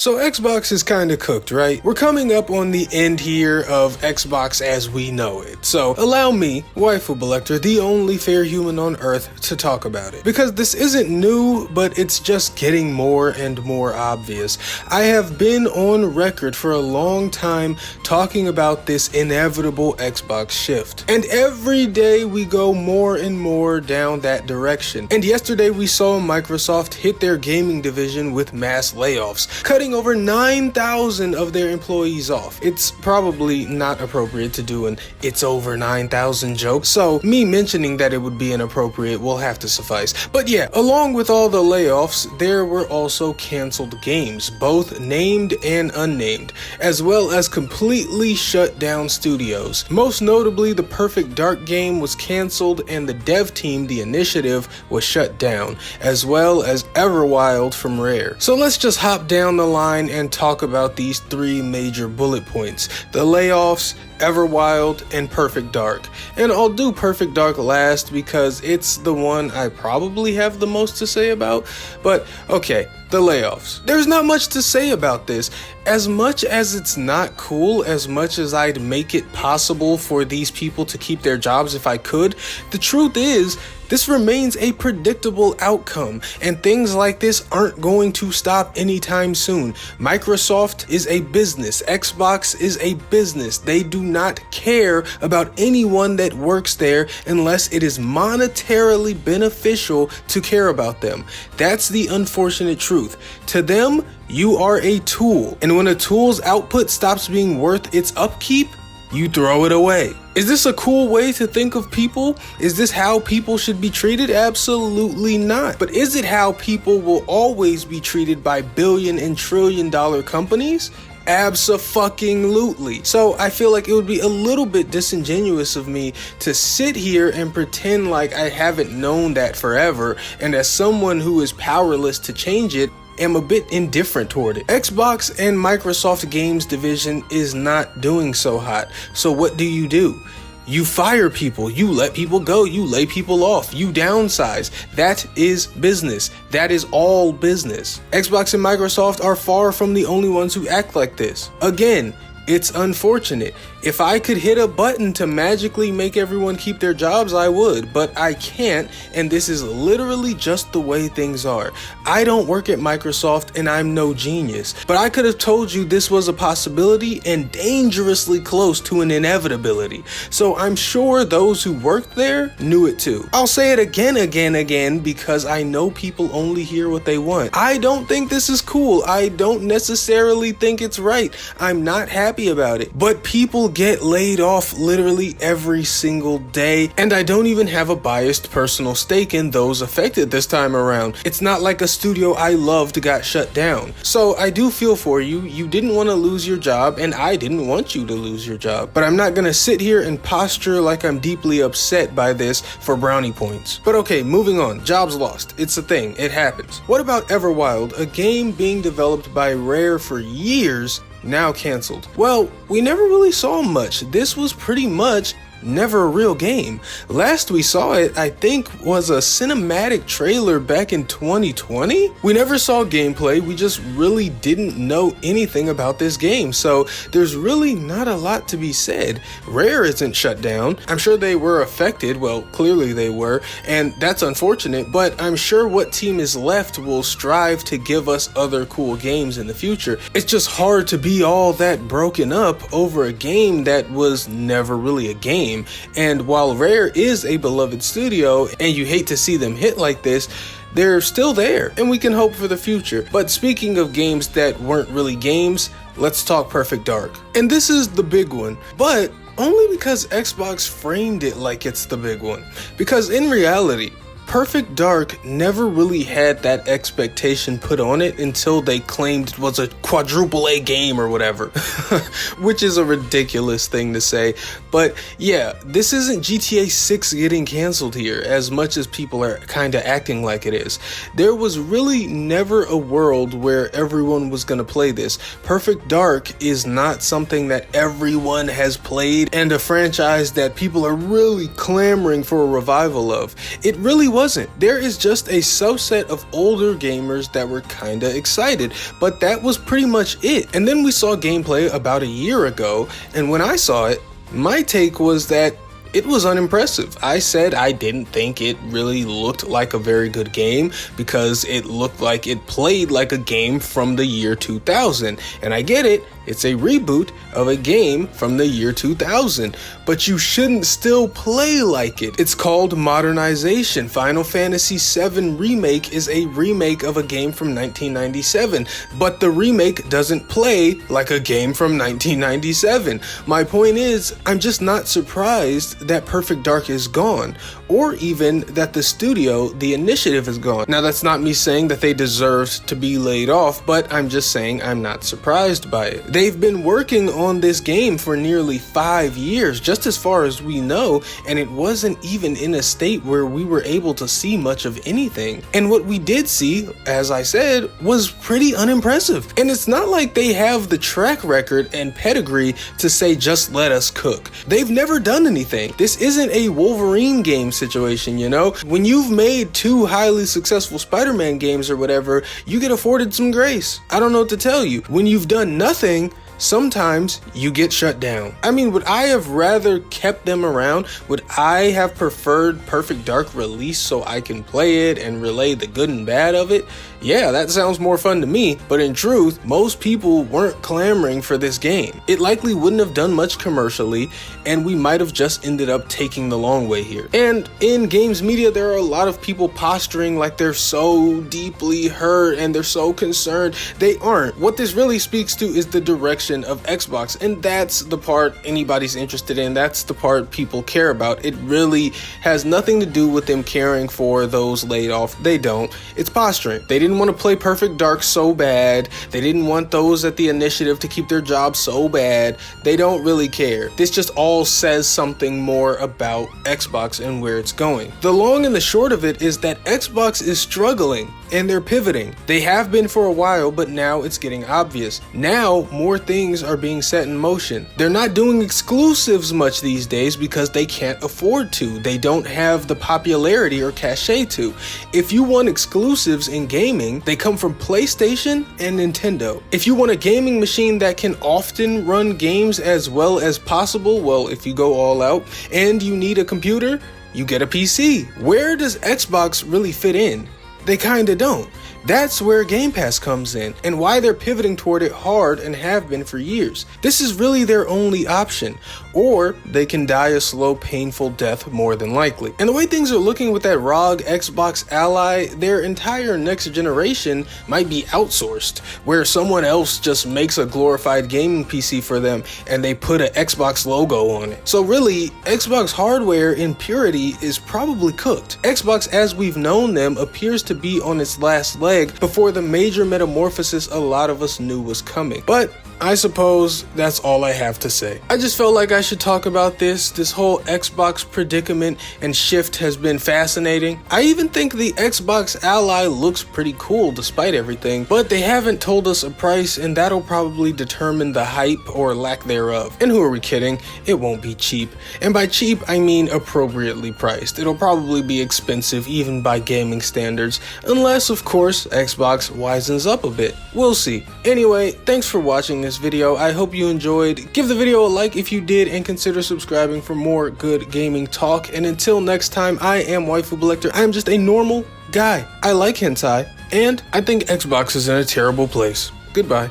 So Xbox is kinda cooked, right? We're coming up on the end here of Xbox as we know it. So allow me, Waifu Belector, the only fair human on earth, to talk about it. Because this isn't new, but it's just getting more and more obvious. I have been on record for a long time talking about this inevitable Xbox shift. And every day we go more and more down that direction. And yesterday we saw Microsoft hit their gaming division with mass layoffs, cutting over 9,000 of their employees off. It's probably not appropriate to do an "it's over 9,000" joke, so me mentioning that it would be inappropriate will have to suffice. But yeah, along with all the layoffs, there were also canceled games, both named and unnamed, as well as completely shut down studios. Most notably, the Perfect Dark game was canceled and the dev team, The Initiative, was shut down, as well as Everwild from Rare. So let's just hop down the line and talk about these three major bullet points: the layoffs, Everwild, and Perfect Dark. And I'll do Perfect Dark last because it's the one I probably have the most to say about. But okay, the layoffs. There's not much to say about this. As much as it's not cool, as much as I'd make it possible for these people to keep their jobs if I could, the truth is, this remains a predictable outcome, and things like this aren't going to stop anytime soon. Microsoft is a business. Xbox is a business. They do not care about anyone that works there unless it is monetarily beneficial to care about them. That's the unfortunate truth. To them, you are a tool, and when a tool's output stops being worth its upkeep, you throw it away. Is this a cool way to think of people? Is this how people should be treated? Absolutely not. But is it how people will always be treated by billion and trillion dollar companies? Abso-fucking-lutely. So I feel like it would be a little bit disingenuous of me to sit here and pretend like I haven't known that forever, and as someone who is powerless to change it, am a bit indifferent toward it. Xbox and Microsoft Games division is not doing so hot. So what do? You fire people, you let people go, you lay people off, you downsize. That is business. That is all business. Xbox and Microsoft are far from the only ones who act like this. Again, it's unfortunate. If I could hit a button to magically make everyone keep their jobs, I would, but I can't, and this is literally just the way things are. I don't work at Microsoft and I'm no genius, but I could have told you this was a possibility and dangerously close to an inevitability. So I'm sure those who worked there knew it too. I'll say it again, because I know people only hear what they want. I don't think this is cool. I don't necessarily think it's right. I'm not happy about it, but people get laid off literally every single day, and I don't even have a biased personal stake in those affected this time around. It's not like a studio I loved got shut down. So I do feel for you. You didn't want to lose your job, and I didn't want you to lose your job. But I'm not gonna sit here and posture like I'm deeply upset by this for brownie points. But okay, moving on. Jobs lost. It's a thing. It happens. What about Everwild, a game being developed by Rare for years, now canceled? Well, we never really saw much. This was pretty much never a real game. Last we saw it, I think, was a cinematic trailer back in 2020. We never saw gameplay. We just really didn't know anything about this game. So there's really not a lot to be said. Rare isn't shut down. I'm sure they were affected. Well, clearly they were, and that's unfortunate, but I'm sure what team is left will strive to give us other cool games in the future. It's just hard to be all that broken up over a game that was never really a game. And while Rare is a beloved studio and you hate to see them hit like this, they're still there and we can hope for the future. But speaking of games that weren't really games, let's talk Perfect Dark. And this is the big one, but only because Xbox framed it like it's the big one. Because in reality, Perfect Dark never really had that expectation put on it until they claimed it was a quadruple A game or whatever, which is a ridiculous thing to say. But yeah, this isn't GTA 6 getting canceled here as much as people are kind of acting like it is. There was really never a world where everyone was going to play this. Perfect Dark is not something that everyone has played and a franchise that people are really clamoring for a revival of. It really was wasn't. There is just a subset of older gamers that were kinda excited, but that was pretty much it. And then we saw gameplay about a year ago, and when I saw it, my take was that it was unimpressive. I said I didn't think it really looked like a very good game because it looked like it played like a game from the year 2000. And I get it, it's a reboot of a game from the year 2000, but you shouldn't still play like it. It's called modernization. Final Fantasy VII Remake is a remake of a game from 1997, but the remake doesn't play like a game from 1997. My point is, I'm just not surprised that Perfect Dark is gone, or even that the studio, the initiative, is gone. Now, that's not me saying that they deserved to be laid off, but I'm just saying I'm not surprised by it. They've been working on this game for nearly 5 years, just as far as we know, and it wasn't even in a state where we were able to see much of anything. And what we did see, as I said, was pretty unimpressive. And it's not like they have the track record and pedigree to say, just let us cook. They've never done anything. This isn't a Wolverine game situation, you know? When you've made 2 highly successful Spider-Man games or whatever, you get afforded some grace. I don't know what to tell you. When you've done nothing, sometimes you get shut down. I mean, would I have rather kept them around? Would I have preferred Perfect Dark release so I can play it and relay the good and bad of it? Yeah, that sounds more fun to me, but in truth, most people weren't clamoring for this game. It likely wouldn't have done much commercially, and we might have just ended up taking the long way here. And in games media, there are a lot of people posturing like they're so deeply hurt and they're so concerned. They aren't. What this really speaks to is the direction of Xbox, and that's the part anybody's interested in. That's the part people care about. It really has nothing to do with them caring for those laid off. They don't. It's posturing. They didn't want to play Perfect Dark so bad. They didn't want those at the initiative to keep their jobs so bad. They don't really care. This just all says something more about Xbox and where it's going. The long and the short of it is that Xbox is struggling and they're pivoting. They have been for a while, but now it's getting obvious. Now more things are being set in motion. They're not doing exclusives much these days because they can't afford to. They don't have the popularity or cachet to. If you want exclusives in gaming, they come from PlayStation and Nintendo. If you want a gaming machine that can often run games as well as possible, well, if you go all out, and you need a computer, you get a PC. Where does Xbox really fit in? They kinda don't. That's where Game Pass comes in, and why they're pivoting toward it hard and have been for years. This is really their only option, or they can die a slow, painful death more than likely. And the way things are looking with that ROG Xbox Ally, their entire next generation might be outsourced, where someone else just makes a glorified gaming PC for them and they put an Xbox logo on it. So really, Xbox hardware in purity is probably cooked. Xbox as we've known them appears to be on its last leg before the major metamorphosis a lot of us knew was coming. But I suppose that's all I have to say. I just felt like I should talk about this. This whole Xbox predicament and shift has been fascinating. I even think the Xbox Ally looks pretty cool despite everything, but they haven't told us a price, and that'll probably determine the hype or lack thereof. And who are we kidding? It won't be cheap. And by cheap, I mean appropriately priced. It'll probably be expensive even by gaming standards, unless of course Xbox wisens up a bit. We'll see. Anyway, thanks for watching this video. I hope you enjoyed. Give the video a like if you did, and consider subscribing for more good gaming talk. And until next time, I am Waifu Belector. I am just a normal guy. I like hentai, and I think Xbox is in a terrible place. Goodbye.